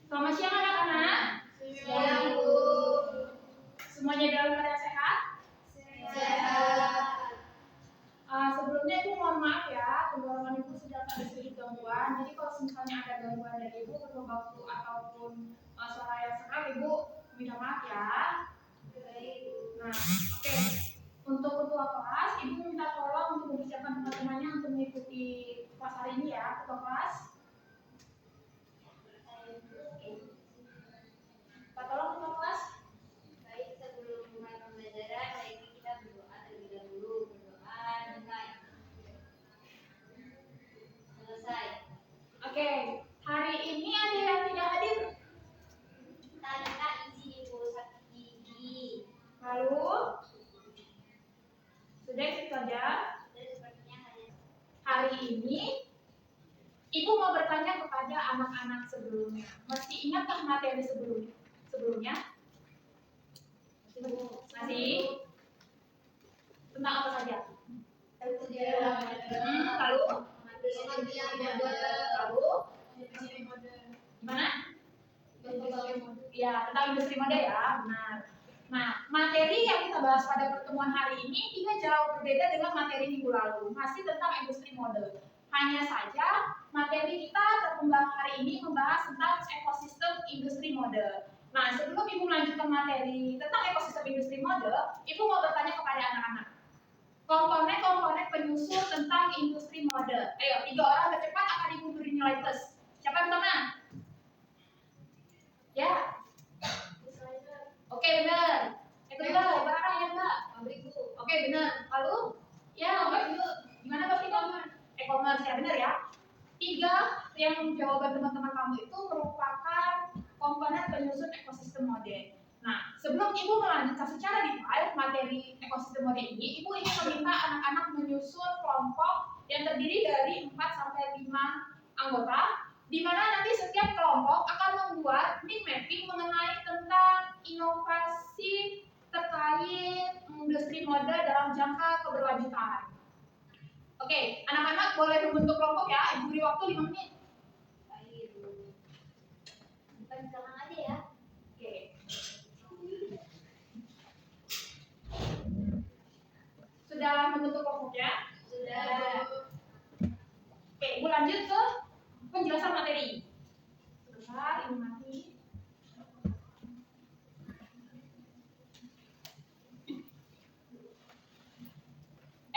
Selamat siang anak-anak. Siang, Bu. Semuanya dalam keadaan sehat? Sehat. Sebelumnya Ibu mohon maaf ya, tenggorokan Ibu sedang ada sedikit gangguan. Jadi kalau misalnya ada gangguan dari Ibu, perlu waktu ataupun suara yang serak, Ibu minta maaf ya. Nah, oke. Untuk ketua kelas, Ibu minta tolong untuk mempersiapkan teman-temannya untuk mengikuti kelas hari ini ya, ketua kelas. Pak tolong ketua kelas. Baik, sebelum mulai pembelajaran, hari ini kita berdoa terlebih dahulu. Berdoa mulai. Selesai. Oke, hari ini ada yang tidak hadir. Talita izin Ibu sakit gigi. Lalu, sudah itu saja. Dan sepertinya hanya Hari ini, Ibu mau bertanya kepada anak-anak sebelumnya. Masih ingatkah materi sebelumnya? Masih? Tentang apa saja? Lalu? Lalu? Gimana? Ya, tentang industri mode ya, benar. Nah, materi yang kita bahas pada pertemuan hari ini tidak jauh berbeda dengan materi minggu lalu. Masih tentang industri mode. Hanya saja materi kita terkembang hari ini membahas tentang ekosistem industri mode. Nah, sebelum Ibu melanjutkan materi tentang ekosistem industri mode, Ibu mau bertanya kepada anak-anak. Komponen-komponen penyusul tentang industri mode. Ayo, 3 orang tercepat akan Ibu beri nilai plus. Siapa yang pertama? Ya. Oke, benar. Kedua, berapa ya, Mbak? Oke, benar. Lalu? Ya, gimana Mbak Vito? E-commerce, ya benar ya. 3 yang jawaban teman-teman kamu itu merupakan komponen penyusun ekosistem mode. Nah, sebelum Ibu melanjutkan secara detail materi ekosistem mode ini, Ibu ingin meminta anak-anak menyusun kelompok yang terdiri dari 4 sampai 5 anggota, di mana nanti setiap kelompok akan membuat mind mapping mengenai tentang inovasi terkait industri mode dalam jangka keberlanjutan. Oke, anak-anak boleh membentuk kelompok ya. Ibu beri waktu 5 menit. bukan sekarang aja ya. Oke. Sudah membentuk kelompoknya? Sudah. Oke, Ibu lanjut ke penjelasan materi. Sebentar, ini mati.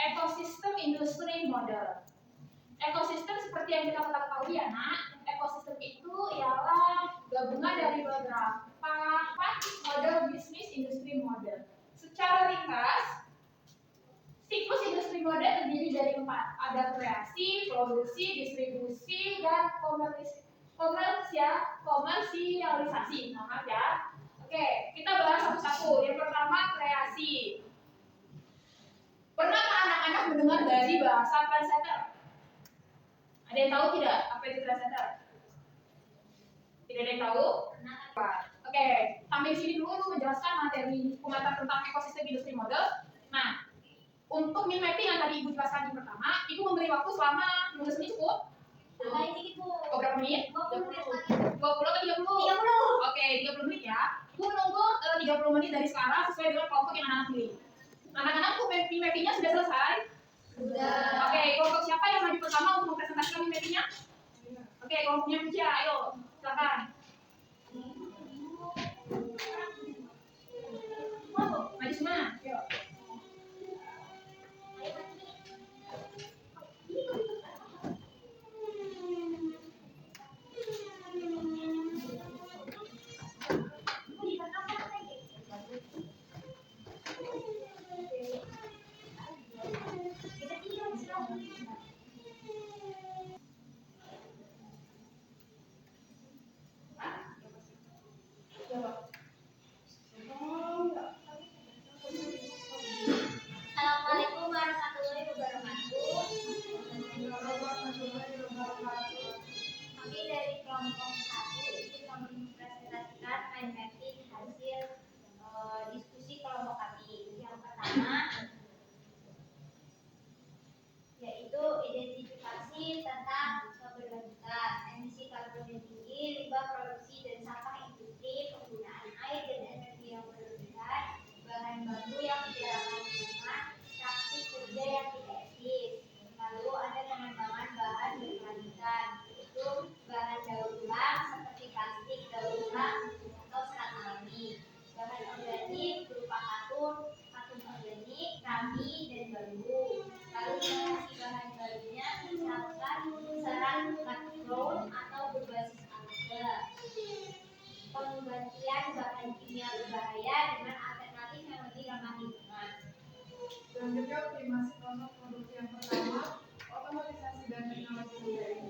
Ekosistem industri model. Ekosistem seperti yang kita ketahui ya, Nak. Ekosistem itu ialah gabungan dari beberapa model bisnis industri model. Secara ringkas, siklus industri mode terdiri dari 4. Ada kreasi, produksi, distribusi, dan komersialisasi. Maaf ya. Oke, kita bahas satu-satu. Yang pertama, kreasi. Pernahkah anak-anak mendengar dari bahasa trendsetter? Ada yang tahu tidak apa itu trendsetter? Tidak ada yang tahu? Oke, sampai sini dulu menjelaskan materi pengantar tentang ekosistem industri model. Nah, untuk mind mapping yang tadi Ibu jelaskan yang pertama, Ibu memberi waktu selama 15 menit cukup? Berapa menit? 20 atau 30? Oke, 30 menit ya. Ibu menunggu 30 menit dari sekarang sesuai dengan kelompok yang anak-anak pilih. Anak-anak tuh mind mappingnya sudah selesai? Sudah. Oke, kelompok siapa yang maju pertama untuk mempresentasikan mind mappingnya? Oke, kelompoknya Puja, ayo, silakan. Maju semua, ayo. penggantian bahan kimia berbahaya dengan alternatif yang lebih ramah lingkungan. Selanjutnya optimasi proses produksi yang pertama, otomatisasi dan teknologi mudah ini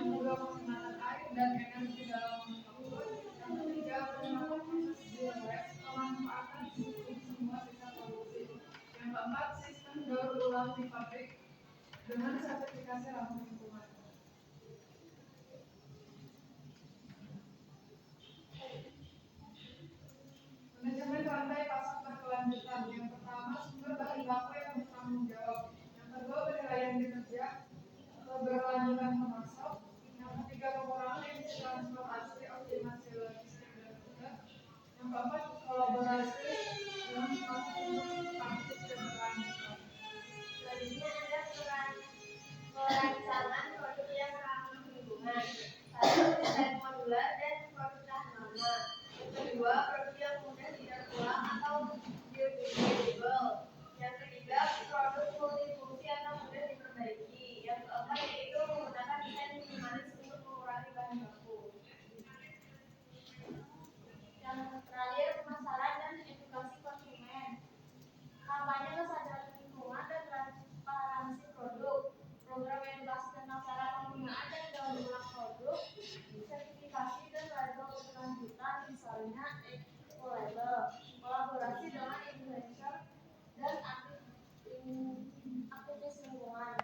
memudahkan penggunaan air dan energi dalam manufaktur. Yang ketiga, penerapan proses zero waste, pemanfaatan semua sisa produksi. Yang keempat, sistem daur ulang di pabrik dengan sertifikasi ramah lingkungan. Manajemen rantai pasok berkelanjutan. Yang pertama, sumber bahan baku yang bertanggung jawab. Yang kedua, penilaian kinerja berkelanjutan pemasok. Yang ketiga, pengurangan emisi transportasi, optimasi logistik dan juga. Yang keempat, kolaborasi dengan praktik keberlanjutan. Selanjutnya ada perancangan produk yang ramah lingkungan. Satu, desain modular dan produk tahan lama. Yang kedua, produk yang mudah didaur ulang atau biodegradable. Yang ketiga, produk multifungsi atau mudah diperbaiki. Yang keempat yaitu menggunakan desain minimalis untuk mengurangi bahan baku. Yang terakhir, pemasaran dan edukasi konsumen. Kampanye kesadaran lingkungan dan transparansi produk. Program edukasi tentang cara penggunaan dan daur ulang produk. Sertifikasi dan label berkelanjutan, misalnya eco-label. Kolaborasi dengan influencer dan aktivis lingkungan.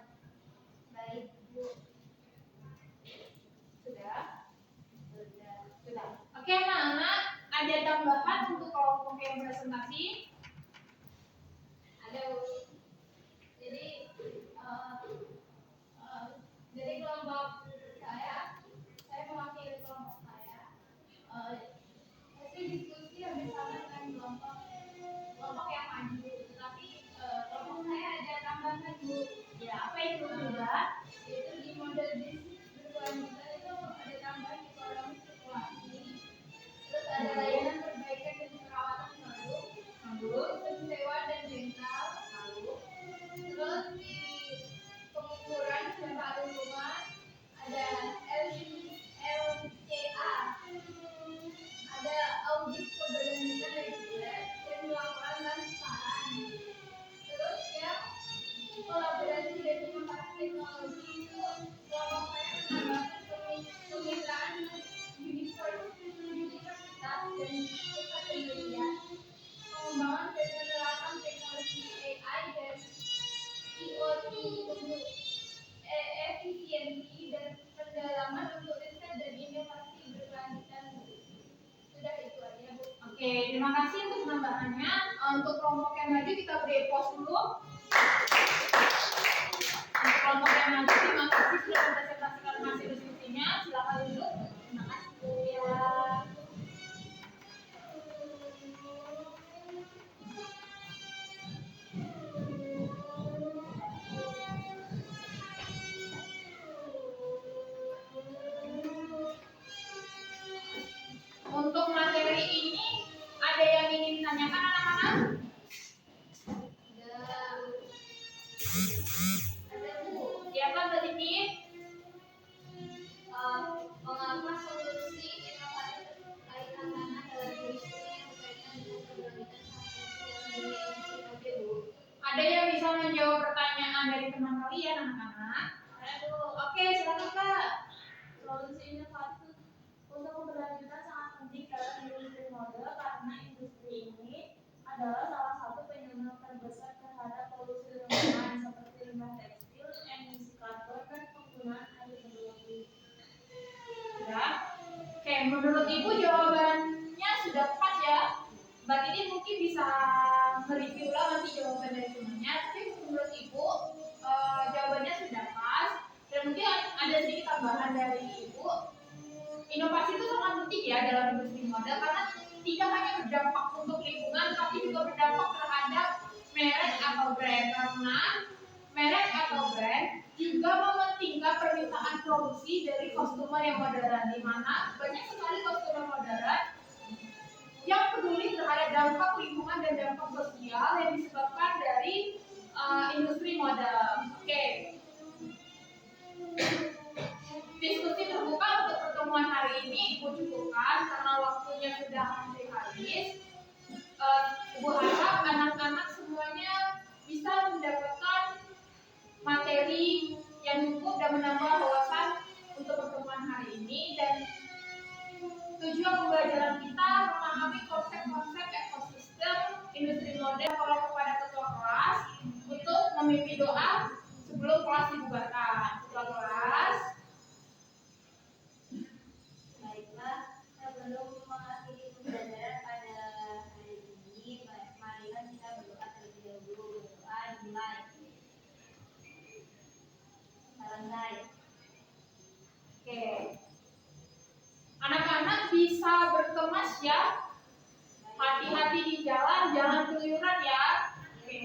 Baik, Bu. Sudah? Sudah. Sudah. Oke, anak-anak, ada tambahan untuk kelompok yang presentasi? Ada, Bu. Jadi kelompok saya mewakili kelompok saya. Hasil diskusi hampir sama dengan kelompok yang maju. Tapi kelompok saya ada tambahan, Bu. Ya, apa itu juga? Yaitu di model bisnis berkelanjutan itu ada tambahan ekonomi sirkulasi. Terus ada layanan perbaikan dan perawatan produk, sewa dan rental, terus di pengukuran dampak lingkungan ada LCA, ada audit keberlanjutan reguler dan laporan transparan. Terus ya kolaborasi dan inovasi teknologi itu kelompok saya menambahkan kemitraan universitas dan pusat penelitian, pengembangan dan penerapan teknologi AI dan IoT untuk efisiensi dan pendalaman untuk riset dan inovasi berkelanjutan. Sudah itu aja, Bu. Oke, terima kasih untuk tambahannya. Untuk kelompok yang maju kita beri pause dulu. Untuk kelompok yang maju, terima kasih sudah mempresentasikan hasil diskusinya. Silakan duduk. Terima kasih, Bu. Ya. Untuk materi ini ada yang ingin ditanyakan anak-anak? Ada, Bu. Siapa tadi? Mengapa solusi inovatif terkait tantangan dalam industri yang berkaitan dengan keberlanjutan transformasi dalam dunia industri mode, Bu? Ada yang bisa menjawab pertanyaan dari teman kalian anak-anak? Aduh, Oke, silakan Kak. solusi inovatif untuk keberlanjutan sangat penting dalam industri mode karena industri ini adalah salah satu penyumbang terbesar terhadap polusi lingkungan seperti limbah tekstil, emisi karbon, dan penggunaan air berlebih. Sudah. Oke, menurut Ibu jawabannya sudah pas ya. Mbak Titi mungkin bisa mereview ulang nanti jawaban dari temannya. Tapi menurut Ibu jawabannya sudah pas. Dan mungkin ada sedikit tambahan dari Ibu. Inovasi itu sangat penting ya dalam industri mode karena tidak hanya berdampak untuk lingkungan, tapi juga berdampak terhadap merek atau brand. Karena merek atau brand juga mementingkan permintaan produksi dari customer yang modern, di mana banyak sekali customer modern yang peduli terhadap dampak lingkungan dan dampak sosial yang disebabkan dari industri mode. Oke. Diskusi terbuka untuk pertemuan hari ini Ibu cukupkan karena waktu waktunya sudah hampir habis. Ibu harap anak-anak semuanya bisa mendapatkan materi yang cukup dan menambah wawasan untuk pertemuan hari ini, dan tujuan pembelajaran kita memahami konsep-konsep ekosistem industri modern. Kalau kepada ketua kelas untuk memimpin doa sebelum kelas dibubarkan. Ketua kelas. Baiklah, sebelum mengakhiri pembelajaran pada hari ini, marilah kita berdoa terlebih dahulu. Berdoa dimulai. Selesai. Oke. Anak-anak bisa berkemas ya. Hati-hati di jalan, jangan keluyuran ya. Oke.